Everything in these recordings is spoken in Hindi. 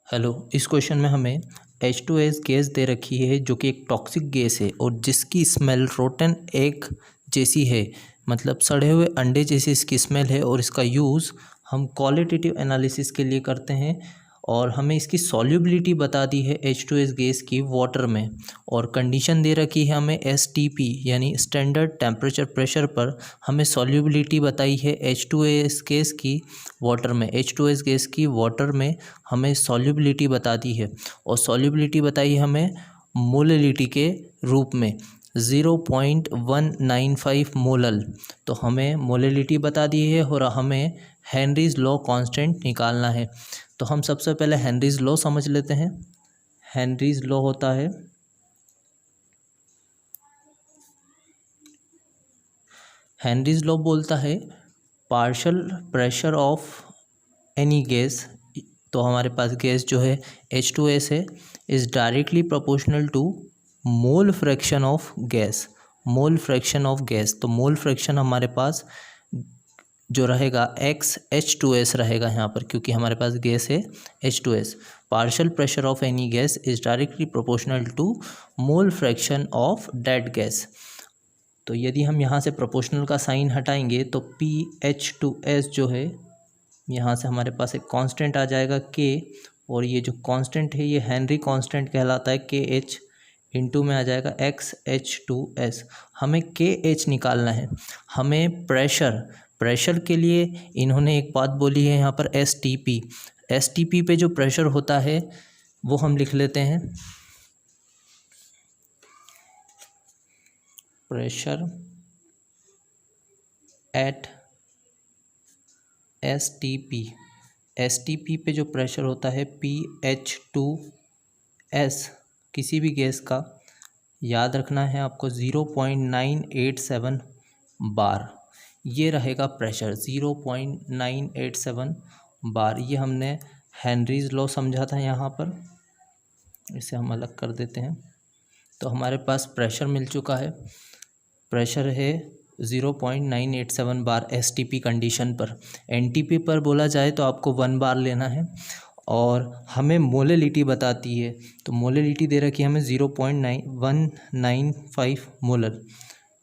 हेलो। इस क्वेश्चन में हमें H2S गैस दे रखी है जो कि एक टॉक्सिक गैस है और जिसकी स्मेल रोटन एग जैसी है, मतलब सड़े हुए अंडे जैसी इसकी स्मेल है। और इसका यूज़ हम क्वालिटेटिव एनालिसिस के लिए करते हैं और हमें इसकी सॉल्युबिलिटी बता दी है H2S गैस की वाटर में। और कंडीशन दे रखी है हमें STP यानी स्टैंडर्ड टेम्परेचर प्रेशर पर हमें सॉल्युबिलिटी बताई है H2S गैस की वाटर में। H2S गैस की वाटर में हमें सॉल्युबिलिटी बता दी है और सॉल्युबिलिटी बताई हमें मोललिटी के रूप में 0.195 मोलल। तो हमें मोललिटी बता दी है और हमें हेनरीज लॉ कांस्टेंट निकालना है। तो हम सबसे पहले हेनरीज लॉ समझ लेते हैं। हेनरीज लॉ होता है हेनरीज लॉ बोलता है partial pressure of any gas, तो हमारे पास गैस जो है H2S है, is directly proportional to mole fraction of gas. Mole fraction of gas, तो मोल फ्रैक्शन हमारे पास जो रहेगा XH2S रहेगा यहाँ पर, क्योंकि हमारे पास गैस है H2S। Partial pressure of any gas is directly proportional to mole fraction of that gas. तो यदि हम यहाँ से प्रोपोर्शनल का साइन हटाएंगे तो PH2S जो है, यहाँ से हमारे पास एक कांस्टेंट आ जाएगा K, और ये जो कांस्टेंट है ये हेनरी कांस्टेंट कहलाता है। KH इंटू में आ जाएगा XH2S। हमें KH निकालना है। हमें प्रेशर के लिए इन्होंने एक बात बोली है यहाँ पर STP पे जो प्रेशर होता है वो हम लिख लेते हैं। प्रेशर एट STP पे जो प्रेशर होता है PH2S किसी भी गैस का, याद रखना है आपको 0.987 बार, ये रहेगा प्रेशर 0.987 बार। ये हमने हेनरीज लॉ समझा था यहाँ पर, इसे हम अलग कर देते हैं। तो हमारे पास प्रेशर मिल चुका है, प्रेशर है 0.987 बार STP कंडीशन पर। NTP पर बोला जाए तो आपको 1 बार लेना है और हमें मोललिटी बताती है, तो मोललिटी दे रखी है हमें 0.195 मोलल।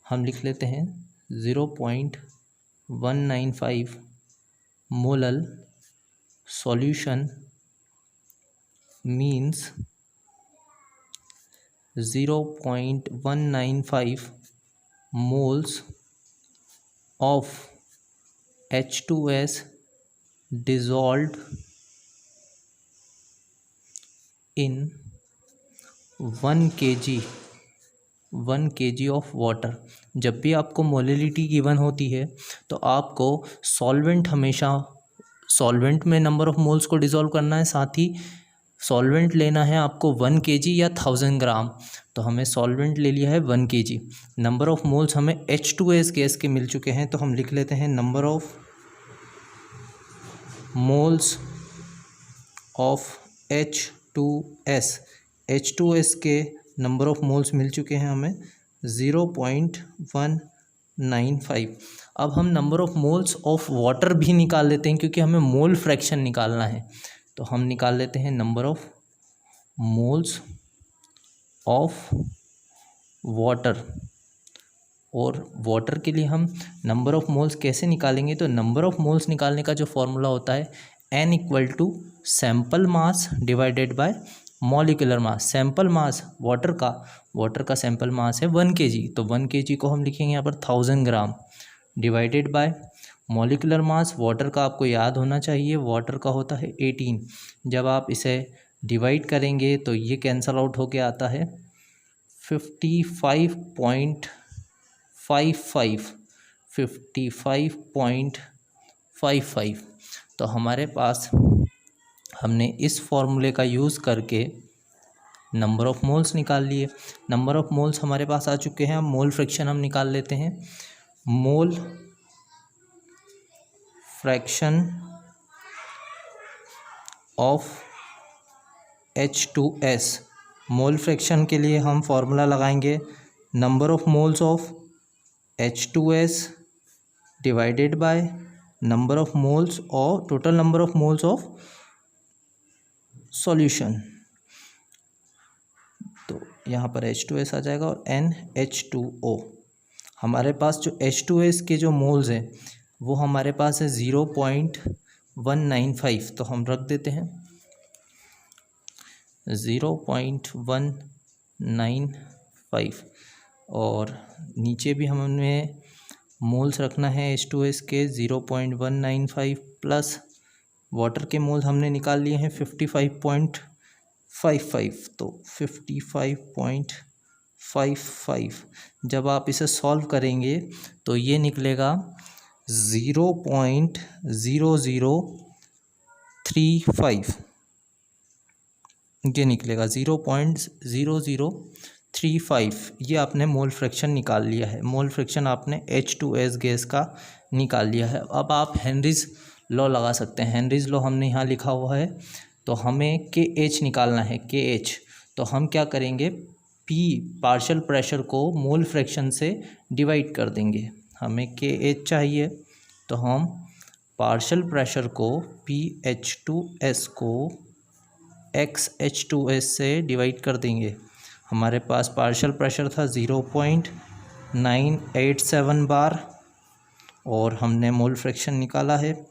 हम लिख लेते हैं 0.195 molal solution means 0.195 moles of H2S dissolved in 1 kg of water. जब भी आपको मोललिटी गिवन होती है तो आपको सॉल्वेंट हमेशा सॉल्वेंट में नंबर ऑफ मोल्स को डिसॉल्व करना है, साथ ही सॉल्वेंट लेना है आपको 1 kg या 1000 ग्राम। तो हमें सॉल्वेंट ले लिया है 1 kg। नंबर ऑफ मोल्स हमें H2S गैस के मिल चुके हैं, तो हम लिख लेते हैं number of moles of H2S के नंबर ऑफ मोल्स मिल चुके हैं हमें 0.195। अब हम number of moles of water भी निकाल लेते हैं, क्योंकि हमें मोल फ्रैक्शन निकालना है। तो हम निकाल लेते हैं number of moles of water. और वाटर के लिए हम नंबर ऑफ मोल्स कैसे निकालेंगे, तो नंबर ऑफ मोल्स निकालने का जो फॉर्मूला होता है N equal to sample mass divided by molecular mass. Sample mass water का सैम्पल मास है 1 kg, तो 1 kg को हम लिखेंगे यहाँ पर 1000 gram divided by molecular mass. Water का आपको याद होना चाहिए, वाटर का होता है 18। जब आप इसे डिवाइड करेंगे तो ये कैंसल आउट होके आता है 55.55। तो हमारे पास हमने इस फॉर्मूले का यूज़ करके नंबर ऑफ मोल्स निकाल लिए। नंबर ऑफ मोल्स हमारे पास आ चुके हैं। अब मोल फ्रैक्शन हम निकाल लेते हैं। Mole fraction of H2S। Mole fraction के लिए हम फॉर्मूला लगाएंगे number of moles of H2S divided by number of moles और total number of moles of solution. तो यहाँ पर H2S आ जाएगा और NH2O। हमारे पास जो H2S के जो मोल्स हैं वो हमारे पास है 0.195, तो हम रख देते हैं 0.195 और नीचे भी हमें मोल्स रखना है H2S के 0.195 प्लस वाटर के मोल्स हमने निकाल लिए हैं 55.55, तो 55.55 जब आप इसे सॉल्व करेंगे तो ये निकलेगा 0.0035, ये निकलेगा 0.0035। ये आपने मोल फ्रैक्शन निकाल लिया है, मोल फ्रैक्शन आपने H2S गैस का निकाल लिया है। अब आप हेनरीज लॉ लगा सकते हैं। हेनरीज लॉ हमने यहाँ लिखा हुआ है, तो हमें KH निकालना है, KH। तो हम क्या करेंगे, P पार्शियल प्रेशर को मोल फ्रैक्शन से डिवाइड कर देंगे। हमें KH चाहिए, तो हम पार्शियल प्रेशर को PH2S को XH2S से डिवाइड कर देंगे। हमारे पास पार्शियल प्रेशर था 0.987 बार और हमने मोल फ्रैक्शन निकाला है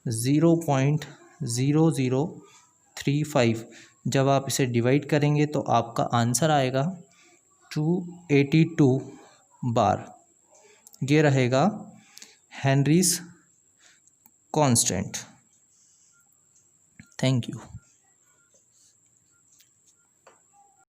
0.0035। जब आप इसे डिवाइड करेंगे तो आपका आंसर आएगा 282 बार। ये रहेगा हेनरीज कांस्टेंट। Thank you.